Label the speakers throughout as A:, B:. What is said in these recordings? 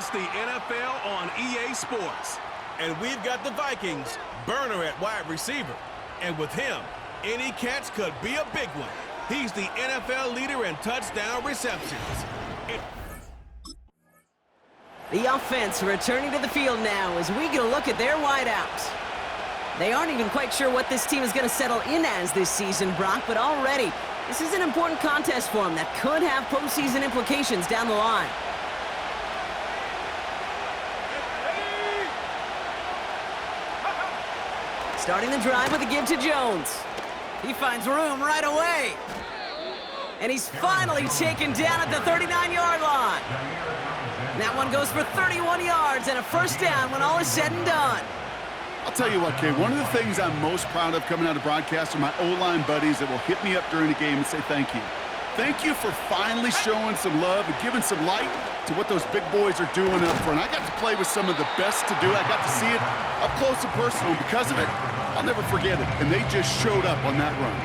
A: It's the NFL on EA Sports.
B: And we've got the Vikings, Burner at wide receiver. And with him, any catch could be a big one. He's the NFL leader in touchdown receptions.
C: The offense returning to the field now as we get a look at their wideouts. They aren't even quite sure what this team is going to settle in as this season, Brock, but already this is an important contest for them that could have postseason implications down the line. Starting the drive with a give to Jones. He finds room right away. And he's finally taken down at the 39-yard line. That one goes for 31 yards and a first down when all is said and done.
D: I'll tell you what, Kay, one of the things I'm most proud of coming out of broadcast are my O-line buddies that will hit me up during the game and say thank you. Thank you for finally showing some love and giving some light to what those big boys are doing up front. I got to play with some of the best to do. I got to see it up close and personal. Because of it, I'll never forget it. And they just showed up on that run.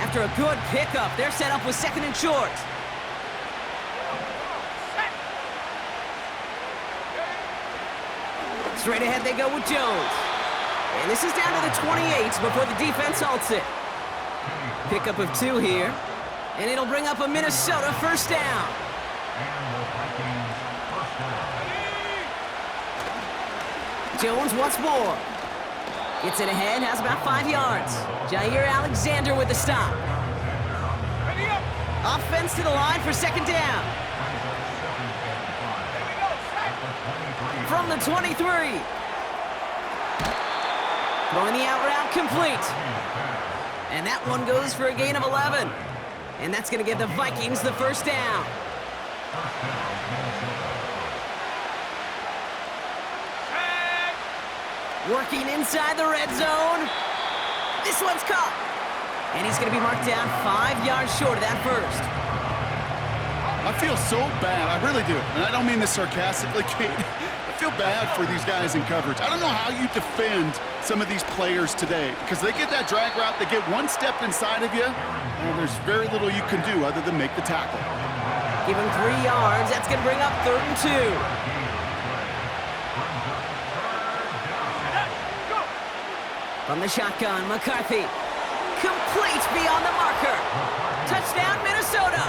C: After a good pickup, they're set up with second and short. Straight ahead they go with Jones. And this is down to the 28 before the defense halts it. Pickup of 2 here. And it'll bring up a Minnesota first down. Jones once more. Gets it ahead, has about 5 yards. Jair Alexander with the stop. Offense to the line for second down. From the 23. Throwing the out route complete. And that one goes for a gain of 11. And that's going to give the Vikings the first down. Working inside the red zone. This one's caught. And he's going to be marked down 5 yards short of that first.
D: I feel so bad. I really do. And I don't mean this sarcastically, Kate. I feel bad for these guys in coverage. I don't know how you defend some of these players today because they get that drag route, they get one step inside of you, and there's very little you can do other than make the tackle.
C: Give him 3 yards. That's going to bring up 3rd and 2. From the shotgun, McCarthy. Complete beyond the marker. Touchdown, Minnesota.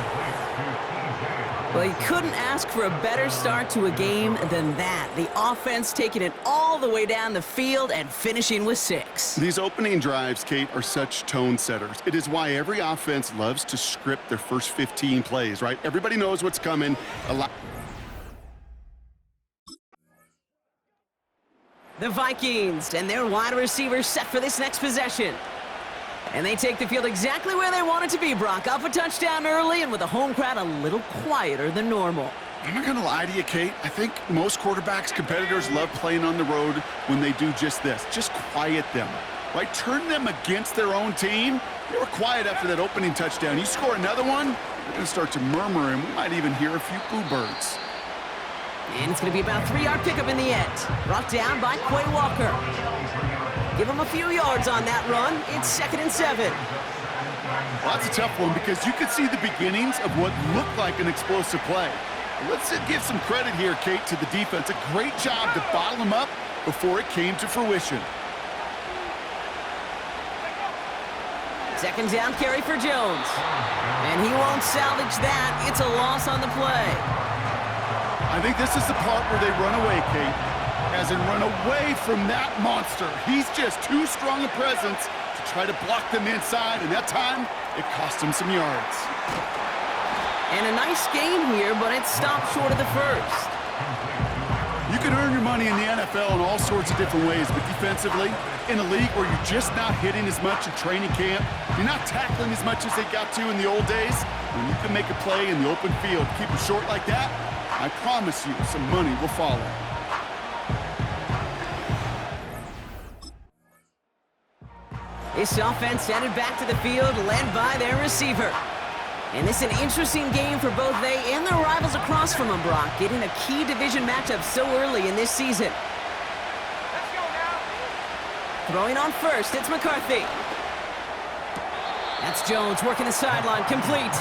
C: Well, you couldn't ask for a better start to a game than that. The offense taking it all the way down the field and finishing with 6.
D: These opening drives, Kate, are such tone setters. It is why every offense loves to script their first 15 plays, right? Everybody knows what's coming.
C: The Vikings and their wide receivers set for this next possession. And they take the field exactly where they want it to be, Brock. Up a touchdown early and with a home crowd a little quieter than normal.
D: I'm not going to lie to you, Kate. I think most quarterbacks, competitors love playing on the road when they do just this. Just quiet them, right? Turn them against their own team. They were quiet after that opening touchdown. You score another one, they're going to start to murmur, and we might even hear a few boo birds.
C: And it's going to be about a 3-yard pickup in the end. Brought down by Quay Walker. Give him a few yards on that run. It's 2nd and 7.
D: Well, that's a tough one because you could see the beginnings of what looked like an explosive play. Let's give some credit here, Kate, to the defense. A great job to bottle them up before it came to fruition.
C: 2nd down carry for Jones. And he won't salvage that. It's a loss on the play.
D: I think this is the part where they run away, Kate. As in run away from that monster. He's just too strong a presence to try to block them inside, and that time, it cost him some yards.
C: And a nice gain here, but it stopped short of the first.
D: You can earn your money in the NFL in all sorts of different ways, but defensively, in a league where you're just not hitting as much in training camp, you're not tackling as much as they got to in the old days, when you can make a play in the open field, keep it short like that, I promise you some money will follow.
C: This offense headed back to the field, led by their receiver. And this is an interesting game for both they and their rivals across from them, Brock, getting a key division matchup so early in this season.
E: Let's go now.
C: Throwing on first, it's McCarthy. That's Jones working the sideline, complete.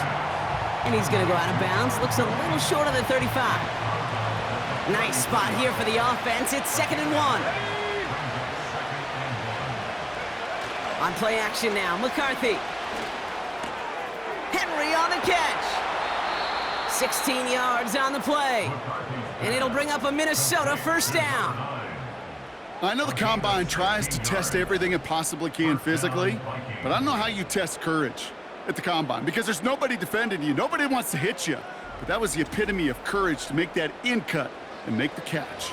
C: And he's going to go out of bounds. Looks a little short of the 35. Nice spot here for the offense. It's 2nd and 1. On play action now, McCarthy. Henry on the catch. 16 yards on the play. And it'll bring up a Minnesota first down.
D: I know the Combine tries to test everything it possibly can physically, but I don't know how you test courage at the Combine because there's nobody defending you. Nobody wants to hit you. But that was the epitome of courage to make that in cut and make the catch.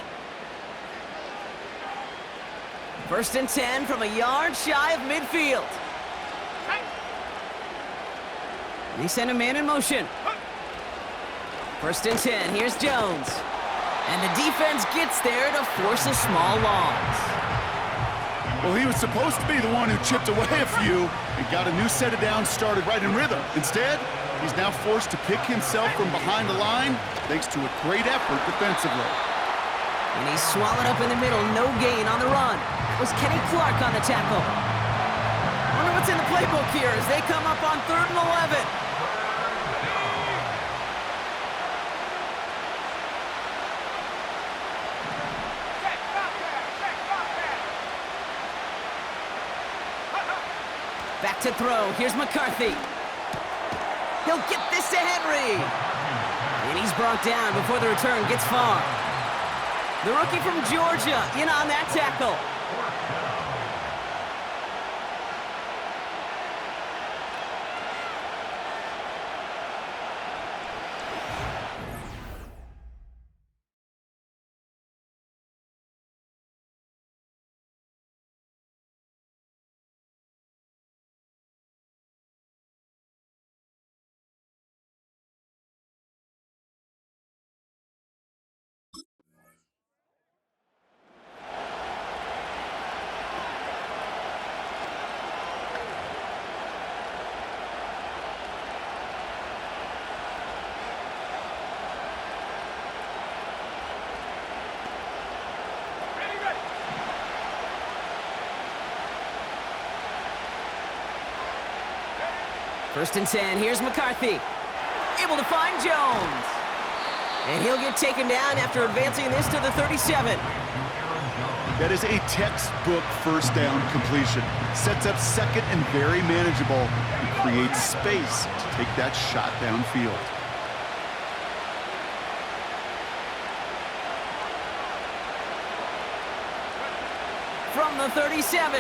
C: 1st and 10 from a yard shy of midfield. And he sent a man in motion. 1st and 10, here's Jones. And the defense gets there to force a small loss.
D: Well, he was supposed to be the one who chipped away a few and got a new set of downs started right in rhythm. Instead, he's now forced to pick himself from behind the line thanks to a great effort defensively.
C: And he's swallowed up in the middle, no gain on the run. That was Kenny Clark on the tackle. I wonder what's in the playbook here as they come up on 3rd and 11. Back to throw. Here's McCarthy. He'll get this to Henry. And he's brought down before the return gets far. The rookie from Georgia in on that tackle. First and 10, here's McCarthy. Able to find Jones. And he'll get taken down after advancing this to the 37.
D: That is a textbook first down completion. Sets up 2nd and very manageable and creates space to take that shot downfield.
C: From the 37.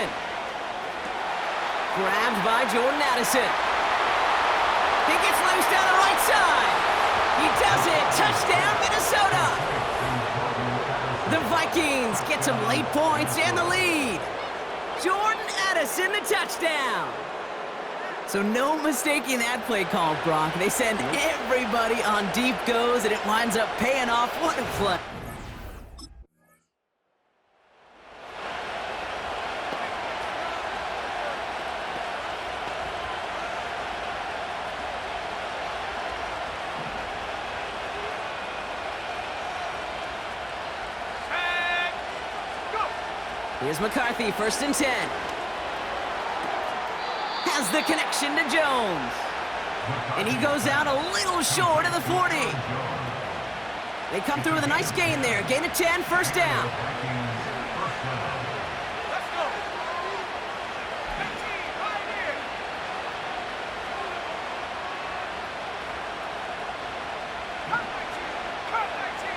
C: Grabbed by Jordan Addison. He gets loose down the right side. He does it. Touchdown, Minnesota. The Vikings get some late points and the lead. Jordan Addison, the touchdown. So no mistaking that play call, Brock. They send everybody on deep goes, and it winds up paying off. What a play. Here's McCarthy, 1st and 10. Has the connection to Jones. And he goes out a little short of the 40. They come through with a nice gain there. Gain of 10, first down.
E: Let's go. 19, right here. Cut 19.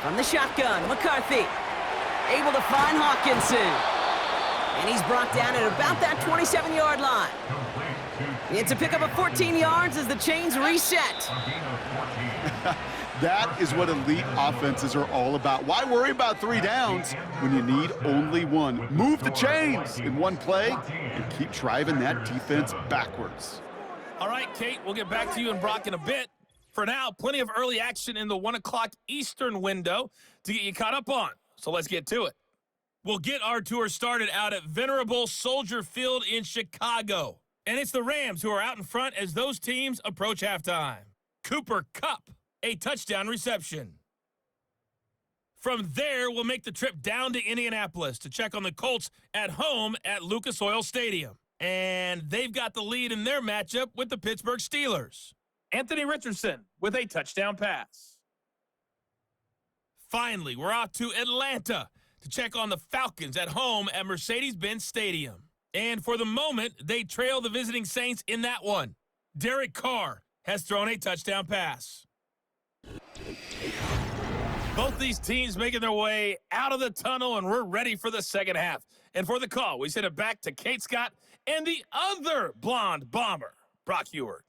C: From the shotgun, McCarthy. Able to find Hawkinson. And he's brought down at about that 27-yard line. It's a pickup of 14 yards as the chains reset.
D: That is what elite offenses are all about. Why worry about 3 downs when you need only 1? Move the chains in one play and keep driving that defense backwards.
F: All right, Kate, we'll get back to you and Brock in a bit. For now, plenty of early action in the 1 o'clock Eastern window to get you caught up on. So let's get to it. We'll get our tour started out at Venerable Soldier Field in Chicago. And it's the Rams who are out in front as those teams approach halftime. Cooper Kupp, a touchdown reception. From there, we'll make the trip down to Indianapolis to check on the Colts at home at Lucas Oil Stadium. And they've got the lead in their matchup with the Pittsburgh Steelers. Anthony Richardson with a touchdown pass. Finally, we're off to Atlanta to check on the Falcons at home at Mercedes-Benz Stadium. And for the moment, they trail the visiting Saints in that one. Derek Carr has thrown a touchdown pass. Both these teams making their way out of the tunnel, and we're ready for the second half. And for the call, we send it back to Kate Scott and the other blonde bomber, Brock Heward.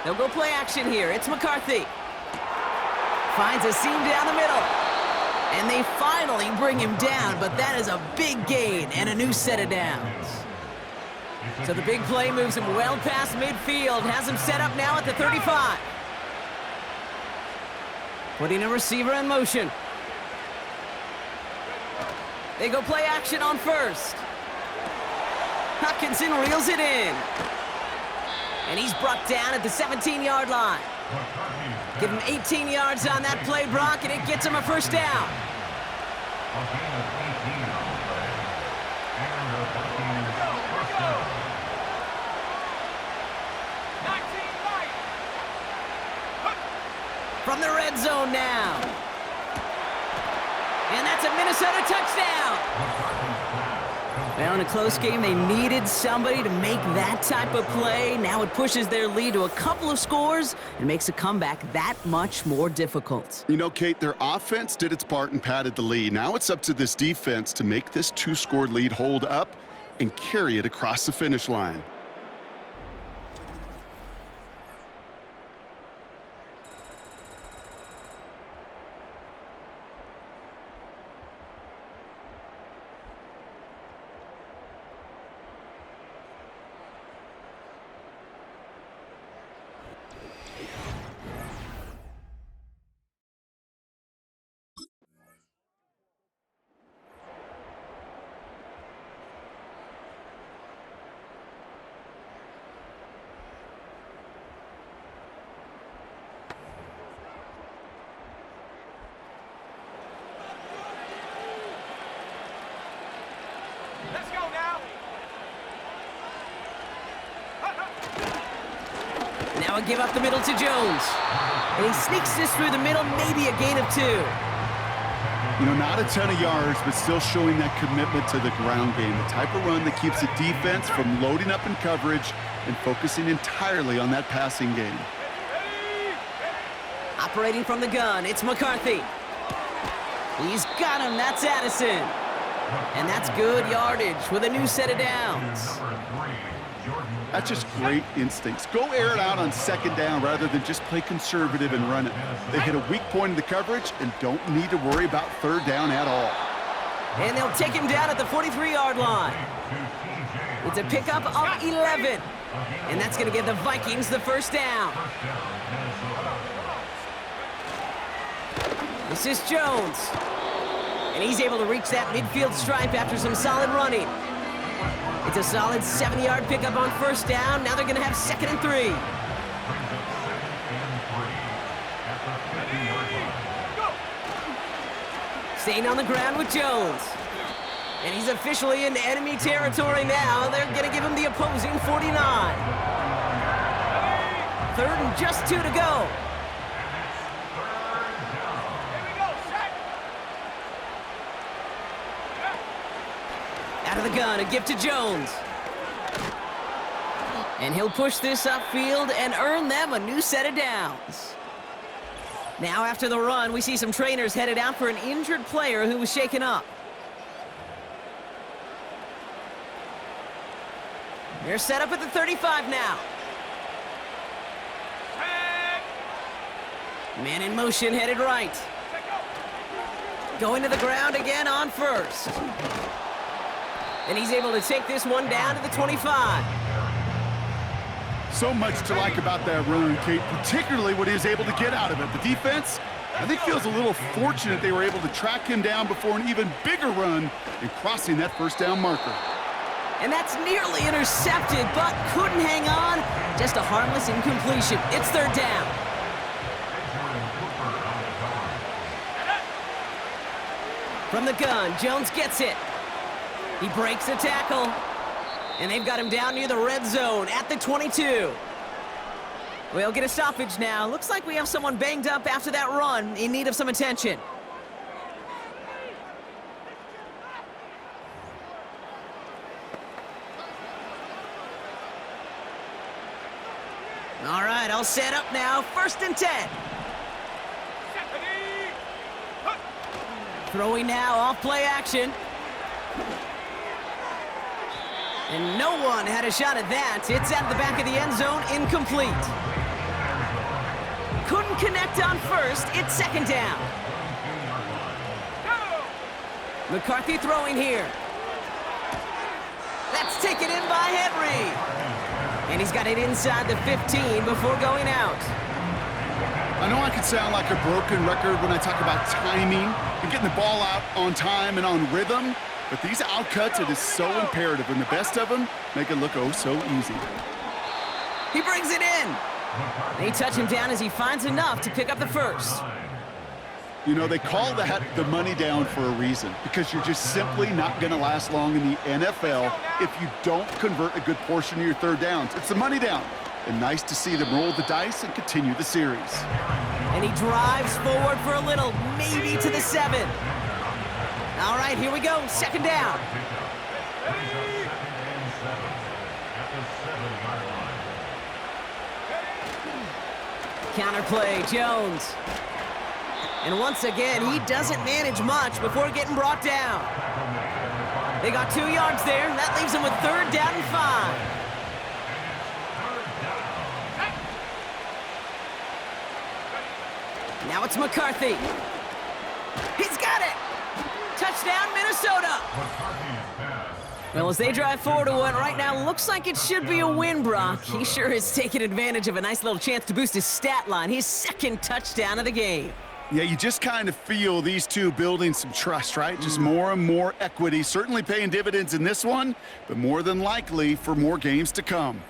C: They'll go play action here. It's McCarthy. Finds a seam down the middle. And they finally bring him down, but that is a big gain and a new set of downs. So the big play moves him well past midfield, has him set up now at the 35. Putting a receiver in motion. They go play action on first. Hutchinson reels it in. And he's brought down at the 17-yard line. Give him 18 yards on that play, Brock, and it gets him a first down. From the red zone now. And that's a Minnesota touchdown. Well, in a close game, they needed somebody to make that type of play. Now it pushes their lead to a couple of scores and makes a comeback that much more difficult.
D: You know, Kate, their offense did its part and padded the lead. Now it's up to this defense to make this two-score lead hold up and carry it across the finish line.
E: Let's go now.
C: Now a give up the middle to Jones. And he sneaks this through the middle, maybe a gain of 2.
D: You know, not a ton of yards, but still showing that commitment to the ground game. The type of run that keeps the defense from loading up in coverage and focusing entirely on that passing game.
C: Operating from the gun, it's McCarthy. He's got him, that's Addison. And that's good yardage with a new set of downs.
D: That's just great instincts. Go air it out on second down rather than just play conservative and run it. They hit a weak point in the coverage and don't need to worry about third down at all.
C: And they'll take him down at the 43-yard line. It's a pickup of 11. And that's going to give the Vikings the first down. This is Jones. And he's able to reach that midfield stripe after some solid running. It's a solid 7-yard pickup on first down. Now they're going to have 2nd and 3. Staying on the ground with Jones. And he's officially in enemy territory now. They're going to give him the opposing 49. 3rd and just 2 to go. Out of the gun, a give to Jones. And he'll push this upfield and earn them a new set of downs. Now after the run, we see some trainers headed out for an injured player who was shaken up. They're set up at the 35 now. Man in motion, headed right. Going to the ground again on first. And he's able to take this one down to the 25.
D: So much to like about that run, Kate, particularly what he was able to get out of it. The defense, I think, feels a little fortunate they were able to track him down before an even bigger run in crossing that first down marker.
C: And that's nearly intercepted, but couldn't hang on. Just a harmless incompletion. It's third down. From the gun, Jones gets it. He breaks a tackle. And they've got him down near the red zone at the 22. We'll get a stoppage now. Looks like we have someone banged up after that run, in need of some attention. All right, all set up now. 1st and 10. Throwing now, off play action. And no one had a shot at that. It's at the back of the end zone, incomplete. Couldn't connect on first. It's 2nd down. McCarthy throwing here. That's taken in by Henry. And he's got it inside the 15 before going out.
D: I know I could sound like a broken record when I talk about timing and getting the ball out on time and on rhythm, but these outcuts, it is so imperative, and the best of them make it look oh so easy.
C: He brings it in. They touch him down as he finds enough to pick up the first.
D: You know, they call that the money down for a reason, because you're just simply not going to last long in the NFL if you don't convert a good portion of your third downs. It's the money down. And nice to see them roll the dice and continue the series.
C: And he drives forward for a little, maybe to the 7. All right, here we go, 2nd down. Counterplay, Jones. And once again, he doesn't manage much before getting brought down. They got 2 yards there. That leaves him with 3rd down and 5. Now it's McCarthy. He's got it! Touchdown, Minnesota! Well, as they drive forward to one right now, looks like it should be a win, Brock. He sure has taken advantage of a nice little chance to boost his stat line. His 2nd touchdown of the game.
D: Yeah, you just kind of feel these two building some trust, right? Just more and more equity. Certainly paying dividends in this one, but more than likely for more games to come.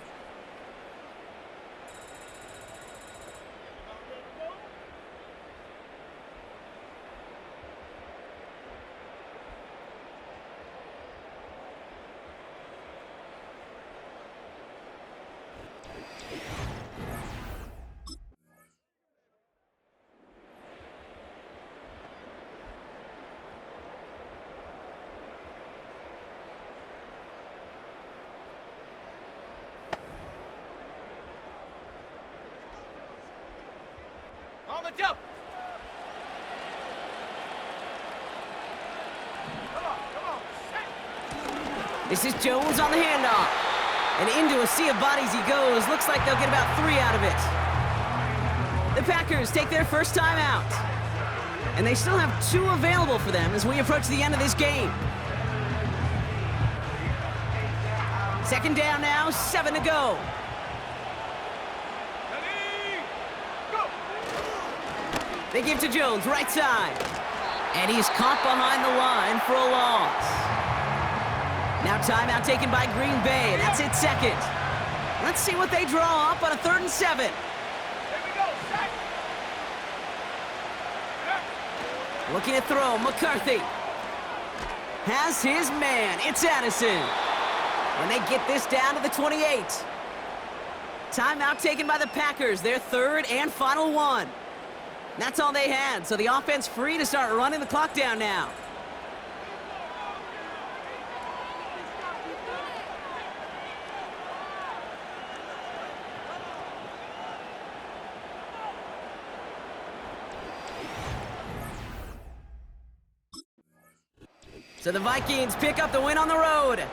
E: On the jump. Come on. Set.
C: This is Jones on the handoff. And into a sea of bodies he goes. Looks like they'll get about 3 out of it. The Packers take their first time out. And they still have 2 available for them as we approach the end of this game. 2nd down now, 7 to go. They give to Jones, right side. And he's caught behind the line for a loss. Now timeout taken by Green Bay. That's it, 2nd. Let's see what they draw up on a 3rd and 7.
E: Here we go. Set.
C: Looking to throw, McCarthy. Has his man. It's Addison. And they get this down to the 28. Timeout taken by the Packers, their 3rd and final one. That's all they had, so the offense free to start running the clock down now. So the Vikings pick up the win on the road.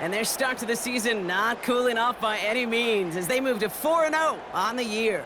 C: And their start to the season not cooling off by any means as they move to 4-0 on the year.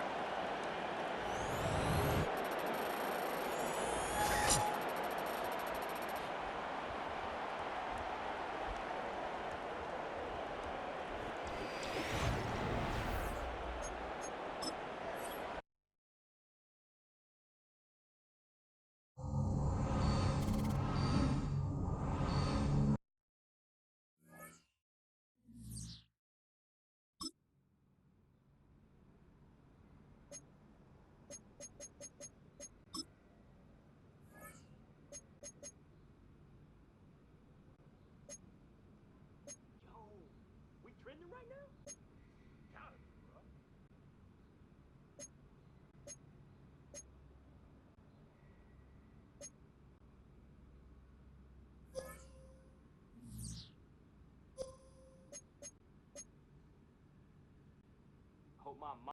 E: Hope my